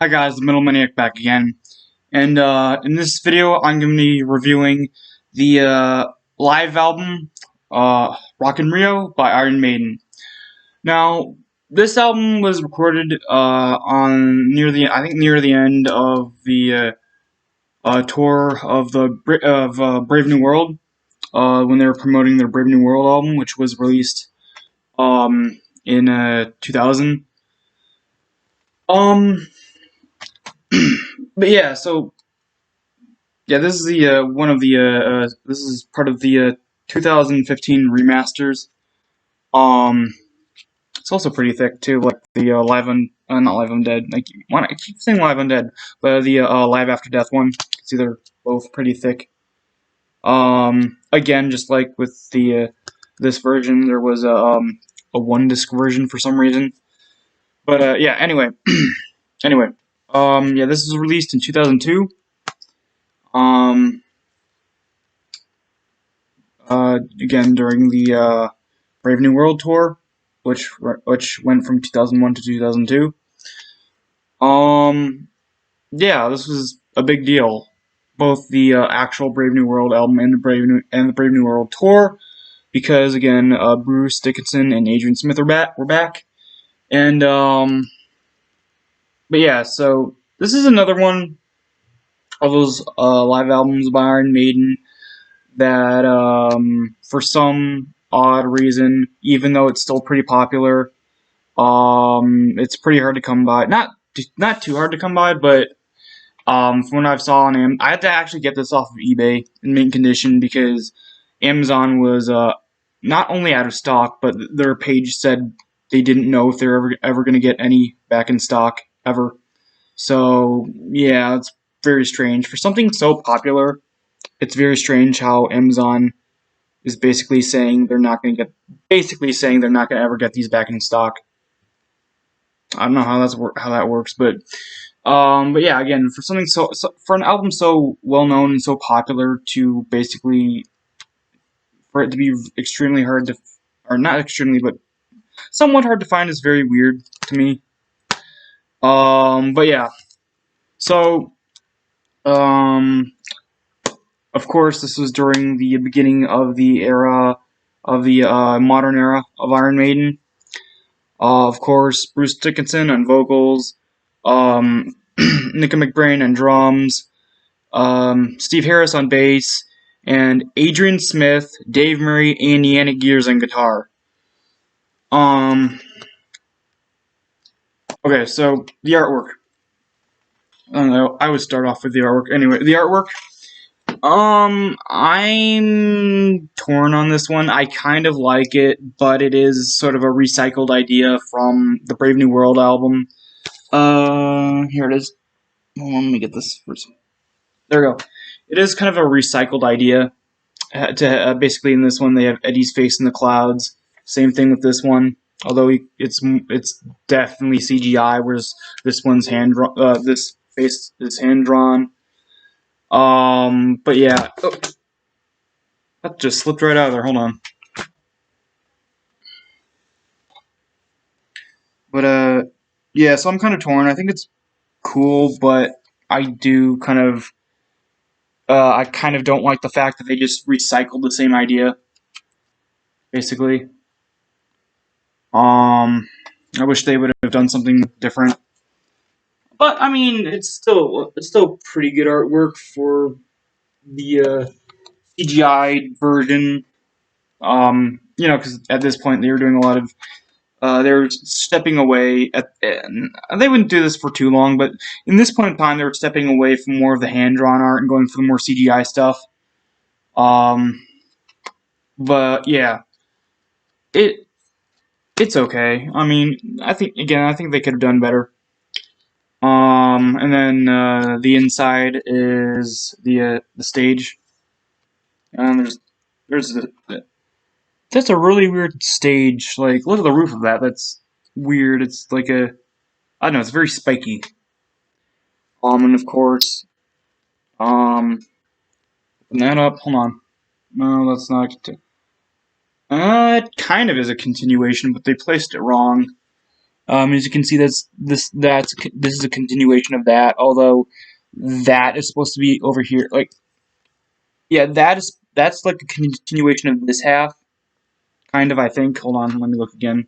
Hi guys, the Middle Maniac back again, and in this video I'm going to be reviewing the live album Rock in Rio by Iron Maiden. Now, this album was recorded on near the end of the tour of Brave New World when they were promoting their Brave New World album, which was released in 2000. Um, but yeah, so. Yeah, this is the this is part of the 2015 remasters. Um, it's also pretty thick too, like the not Live Undead. I keep saying Live Undead, but the Live After Death one. See, they're both pretty thick. Again, just like with the this version, there was a one disc version for some reason. But yeah, anyway, anyway, yeah, this was released in 2002. Um, Again during the Brave New World tour, which went from 2001 to 2002. Yeah, this was a big deal. Both the actual Brave New World album and the Brave New World tour, because again, Bruce Dickinson and Adrian Smith were back, and but yeah, so this is another one of those live albums by Iron Maiden that, for some odd reason, even though it's still pretty popular, it's pretty hard to come by. Not too hard to come by, but from what I've saw on I had to actually get this off of eBay in mint condition because Amazon was not only out of stock, but their page said they didn't know if they're ever going to get any back in stock ever. So yeah, it's very strange for something so popular. It's very strange how Amazon is basically saying they're not going to ever get these back in stock. I don't know how that works, but yeah, again, for something for an album so well known and so popular to basically for it to be extremely hard to, or not extremely, but somewhat hard to find is very weird to me. But yeah, so um, of course, this was during the beginning of the era of the modern era of Iron Maiden. Of course, Bruce Dickinson on vocals, Nicka McBrain on drums, Steve Harris on bass, and Adrian Smith, Dave Murray, and Yannick Gears on guitar. Okay, so the artwork. I don't know. I would start off with the artwork. Anyway, the artwork. I'm torn on this one. I kind of like it, but it is sort of a recycled idea from the Brave New World album. Here it is. Hold on, let me get this first. There we go. It is kind of a recycled idea. Basically, in this one, they have Eddie's face in the clouds. Same thing with this one, although it's definitely CGI, whereas this one's this face is hand drawn. But yeah, oh, that just slipped right out of there. Hold on. But yeah. So I'm kind of torn. I think it's cool, but I do kind of I kind of don't like the fact that they just recycled the same idea, basically. I wish they would have done something different. But I mean, it's still pretty good artwork for the CGI version. Because at this point they were doing a lot of they were stepping away they wouldn't do this for too long, but in this point in time they were stepping away from more of the hand drawn art and going for the more CGI stuff. Um, but yeah, it it's okay. I mean, I think they could have done better. And then the inside is the stage, and there's that's a really weird stage. Like, look at the roof of that. That's weird. It's like I don't know. It's very spiky. And of course, open that up. Hold on. No, that's not. It kind of is a continuation, but they placed it wrong. As you can see, this is a continuation of that. Although that is supposed to be over here. Like, yeah, that's like a continuation of this half, kind of. I think. Hold on, let me look again.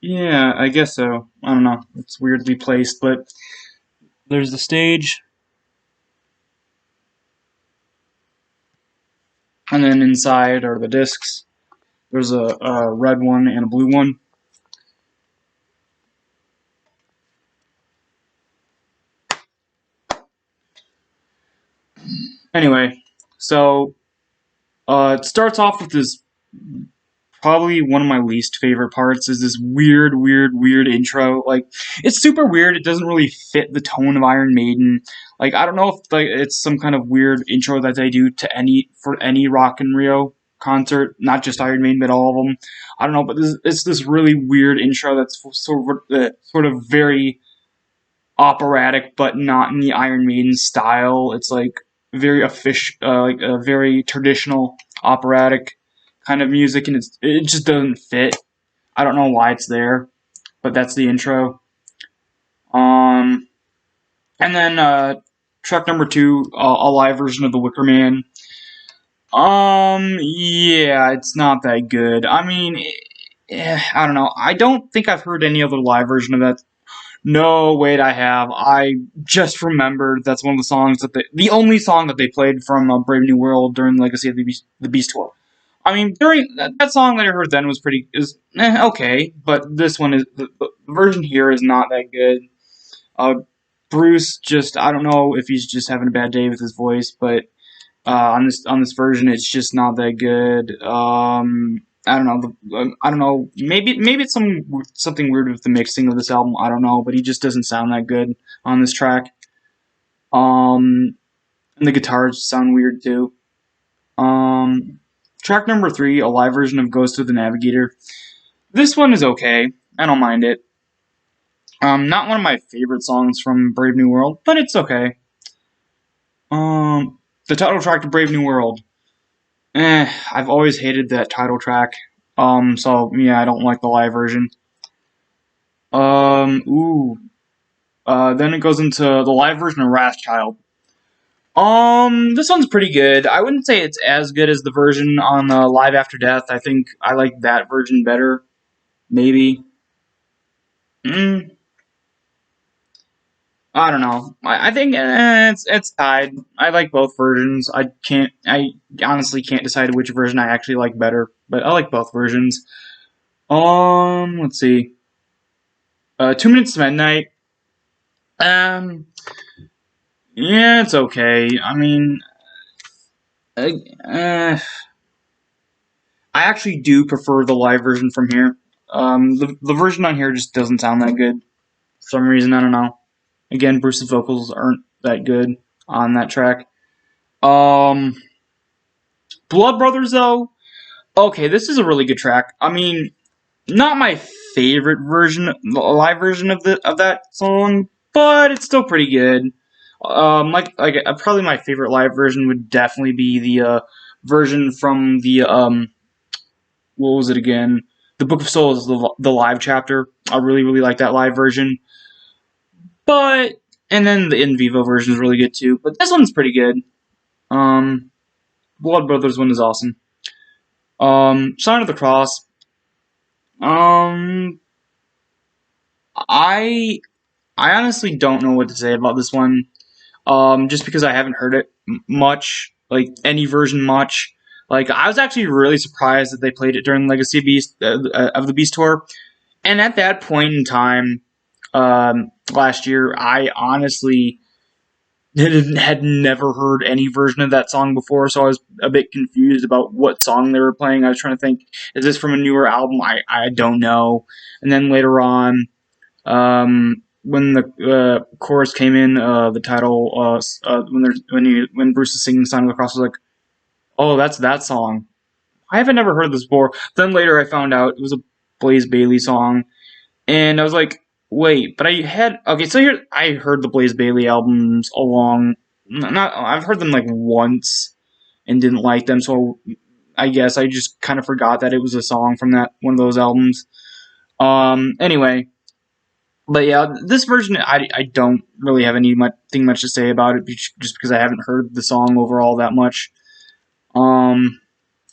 Yeah, I guess so. I don't know. It's weirdly placed, but there's the stage, and then inside are the discs. There's a red one and a blue one. Anyway, so it starts off with this. Probably one of my least favorite parts is this weird intro. Like, it's super weird. It doesn't really fit the tone of Iron Maiden. Like, I don't know if like it's some kind of weird intro that they do to any Rock in Rio concert, not just Iron Maiden, but all of them. I don't know, but it's this really weird intro that's sort of very operatic, but not in the Iron Maiden style. It's like very official, like a very traditional operatic kind of music, and it just doesn't fit. I don't know why it's there, but that's the intro. Um, and then track number two, a live version of the Wicker Man. Yeah, it's not that good. I mean, I don't know. I don't think I've heard any other live version of that. No, wait, I have. I just remembered that's one of the songs the only song that they played from Brave New World during Legacy of the Beast tour. I mean, during that song that I heard then is okay, but this one is the version here is not that good. Uh, Bruce just I don't know if he's just having a bad day with his voice, but on this version it's just not that good. I don't know. I don't know. Maybe it's something weird with the mixing of this album. I don't know, but he just doesn't sound that good on this track. And the guitars sound weird too. Um, Track number three, a live version of "Ghost of the Navigator." This one is okay. I don't mind it. Not one of my favorite songs from Brave New World, but it's okay. The title track to Brave New World. I've always hated that title track. So yeah, I don't like the live version. Ooh. Then it goes into the live version of Wrathchild. This one's pretty good. I wouldn't say it's as good as the version on Live After Death. I think I like that version better. Maybe. Mm, I don't know. I think it's tied. I like both versions. I honestly can't decide which version I actually like better, but I like both versions. Let's see. 2 Minutes to Midnight. Um, yeah, it's okay. I mean, uh, uh, I actually do prefer the live version from here. The version on here just doesn't sound that good for some reason. I don't know. Again, Bruce's vocals aren't that good on that track. Um, Blood Brothers though. Okay, this is a really good track. I mean, not my favorite version, live version of that song, but it's still pretty good. Probably my favorite live version would definitely be the version from the what was it again? The Book of Souls, the live chapter. I really like that live version. But and then the in vivo version is really good too. But this one's pretty good. Um, Blood Brothers one is awesome. Sign of the Cross. Um, I I honestly don't know what to say about this one. Just because I haven't heard it much, like any version much. Like I was actually really surprised that they played it during Legacy of the Beast tour, and at that point in time, last year, I honestly had never heard any version of that song before, so I was a bit confused about what song they were playing. I was trying to think, is this from a newer album? I don't know. And then later on, when the chorus came in, the title, when Bruce is singing "Sign of the Cross," I was like, "Oh, that's that song." I haven't never heard this before. Then later, I found out it was a Blaze Bayley song, and I was like, "Wait!" But I had okay. So here, I heard the Blaze Bayley albums along. Not I've heard them like once and didn't like them. So I guess I just kind of forgot that it was a song from that one of those albums. Anyway, but yeah, this version I don't really have anything much to say about it, just because I haven't heard the song overall that much. So I'm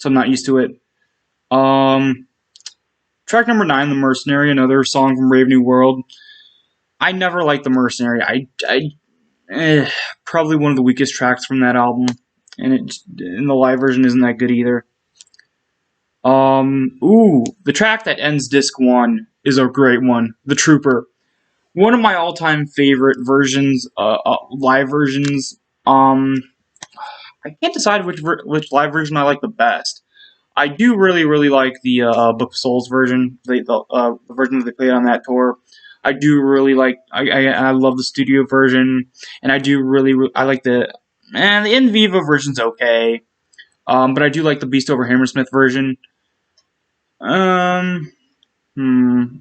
not used to it. Um, Track number 9, The Mercenary, another song from Brave New World. I never liked The Mercenary. Probably one of the weakest tracks from that album, and the live version isn't that good either. The track that ends disc 1 is a great one, The Trooper. One of my all-time favorite versions, live versions. I can't decide which live version I like the best. I do really like the Book of Souls version, the version that they played on that tour. I do really like. I love the studio version, and I do I like the In Vivo version's okay, but I do like the Beast over Hammersmith version. Um, hmm,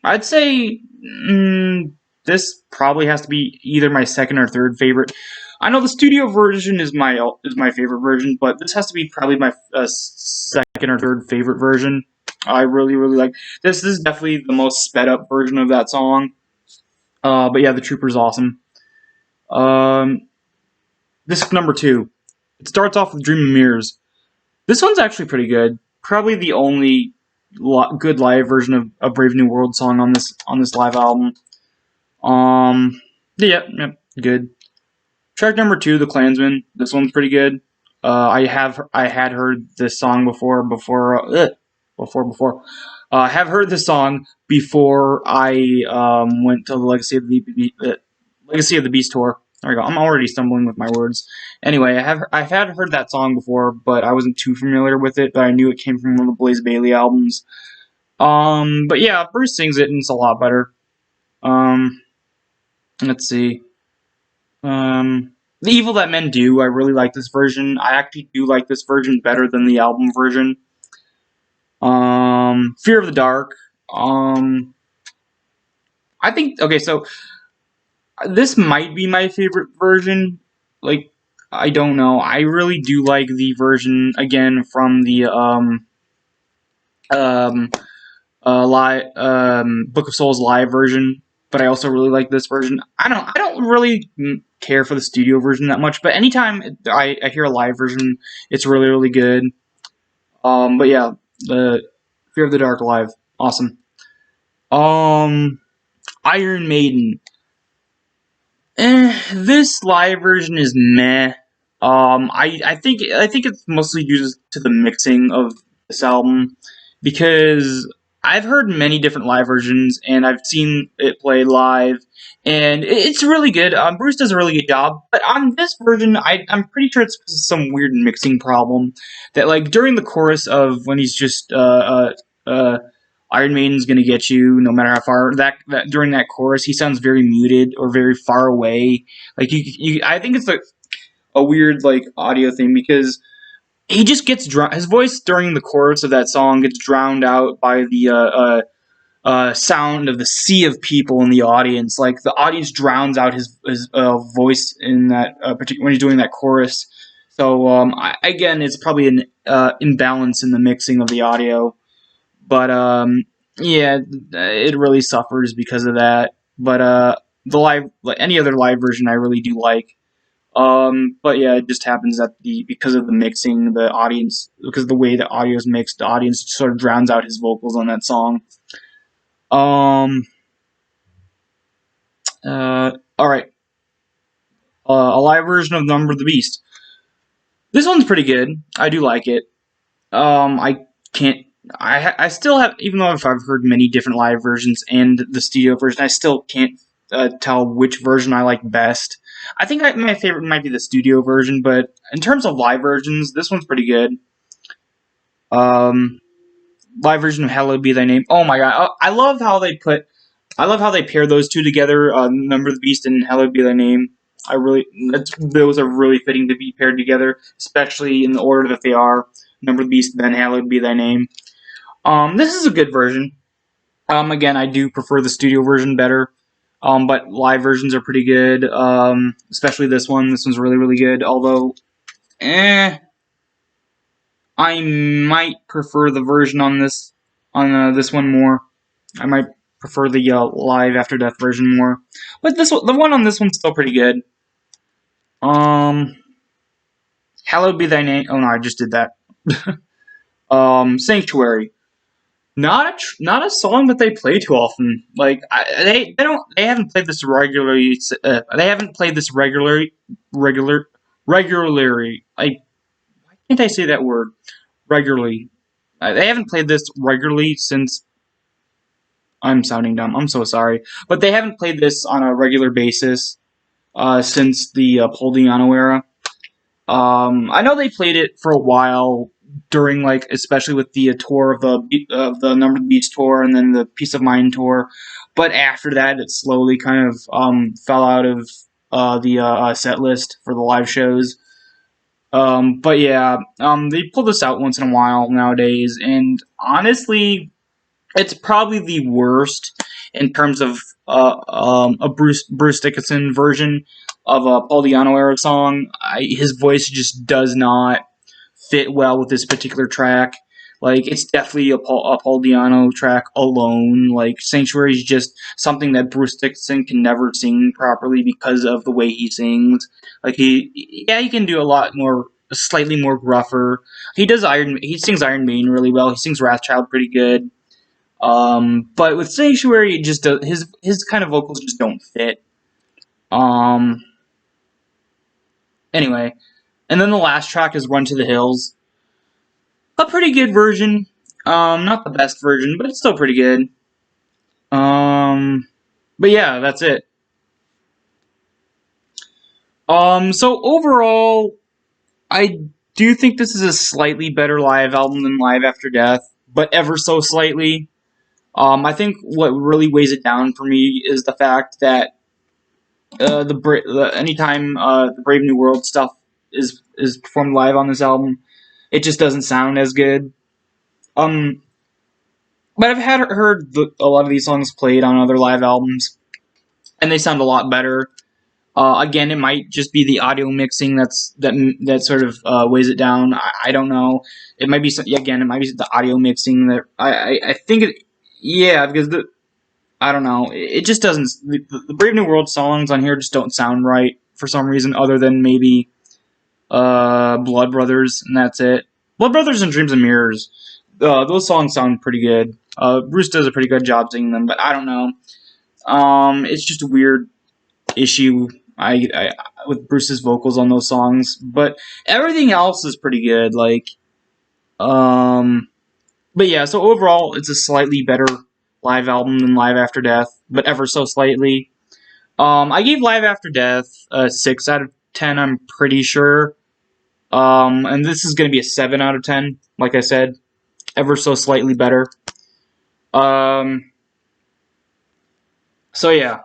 I'd say this probably has to be either my second or third favorite. I know the studio version is my favorite version, but this has to be probably my second or third favorite version. I really like this. This is definitely the most sped up version of that song. But yeah, the Trooper's awesome. Um, Disc number 2. It starts off with Dream of Mirrors. This one's actually pretty good. Probably the only good live version of a Brave New World song on this live album. Yeah, good. Track number 2, The Klansman. This one's pretty good. I had heard this song I have heard this song before I went to the Legacy of the Beast tour. There we go. I'm already stumbling with my words. Anyway, I've had heard that song before, but I wasn't too familiar with it. But I knew it came from one of the Blaze Bayley albums. But yeah, Bruce sings it, and it's a lot better. Let's see. The Evil That Men Do. I really like this version. I actually do like this version better than the album version. Fear of the Dark. I think okay. So this might be my favorite version. Like, I don't know. I really do like the version again from the um Book of Souls live version, but I also really like this version. I don't really care for the studio version that much, but anytime I hear a live version, it's really good. But yeah, the Fear of the Dark live, awesome. Iron Maiden. This live version is meh. I think it's mostly due to the mixing of this album, because I've heard many different live versions and I've seen it play live, and it's really good. Bruce does a really good job, but on this version, I'm pretty sure it's some weird mixing problem that, like, during the chorus of when he's just Iron Maiden's gonna get you no matter how far, that during that chorus he sounds very muted or very far away. Like, I think it's like a weird, like, audio thing, because he just gets his voice during the chorus of that song gets drowned out by the sound of the sea of people in the audience. Like, the audience drowns out his voice in that particular when he's doing that chorus. So again, it's probably an imbalance in the mixing of the audio. But yeah, it really suffers because of that. But the live, like any other live version, I really do like. But yeah, it just happens that because of the mixing, the audience, because of the way the audio is mixed, the audience sort of drowns out his vocals on that song. All right. A live version of Number of the Beast. This one's pretty good. I do like it. I can't. I still have, even though if I've heard many different live versions and the studio version, I still can't tell which version I like best. I think my favorite might be the studio version, but in terms of live versions, this one's pretty good. Live version of Hallowed Be Thy Name. Oh my god, I love how they pair those two together. Number of the Beast and Hallowed Be Thy Name. Those are really fitting to be paired together, especially in the order that they are. Number of the Beast, then Hallowed Be Thy Name. This is a good version. Again, I do prefer the studio version better. But live versions are pretty good. Especially this one. This one's really good. Although, I might prefer the version on this one more. I might prefer the live after death version more, but the one on this one's still pretty good. Hallowed be thy name. Oh no, I just did that. Sanctuary. Not a song that they play too often. Like they haven't played this regularly. They haven't played this regularly. Like why can't I say that word regularly? They haven't played this regularly since. I'm sounding dumb. I'm so sorry, but they haven't played this on a regular basis since the Paul Di'Anno era. I know they played it for a while during, like, especially with the tour of the Number of the Beast tour and then the Peace of Mind tour, but after that, it slowly kind of fell out of the set list for the live shows. But yeah, they pull this out once in a while nowadays, and honestly, it's probably the worst in terms of a Bruce Dickinson version of a Paul Di'Anno era song. His voice just does not fit well with this particular track. Like it's definitely a Paul Di'Anno track alone. Like Sanctuary is just something that Bruce Dickinson can never sing properly because of the way he sings. Like he can do a lot more, slightly more gruffer. He sings Iron Maiden really well. He sings Wrathchild pretty good. But with Sanctuary, it just does, his kind of vocals just don't fit. Um, anyway, and then the last track is Run to the Hills. A pretty good version. Not the best version, but it's still pretty good. But yeah, that's it. So overall, I do think this is a slightly better live album than Live After Death, but ever so slightly. I think what really weighs it down for me is the fact that anytime the Brave New World stuff is performed live on this album, it just doesn't sound as good. Um, but I've heard a lot of these songs played on other live albums, and they sound a lot better. Again, it might just be the audio mixing that sort of weighs it down. I don't know. It might be again. It might be the audio mixing that I think it. Yeah, because I don't know. It just doesn't. The Brave New World songs on here just don't sound right for some reason, other than maybe Blood Brothers, and that's it. Blood Brothers and Dreams and Mirrors. Those songs sound pretty good. Bruce does a pretty good job singing them, but I don't know. It's just a weird issue I with Bruce's vocals on those songs, but everything else is pretty good. Like, but yeah. So overall, it's a slightly better live album than Live After Death, but ever so slightly. I gave Live After Death a 6 out of 10. I'm pretty sure. And this is going to be a 7 out of 10. Like I said, ever so slightly better. Um, so yeah.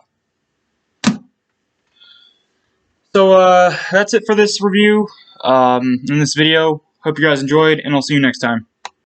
So that's it for this review. In this video. Hope you guys enjoyed, and I'll see you next time.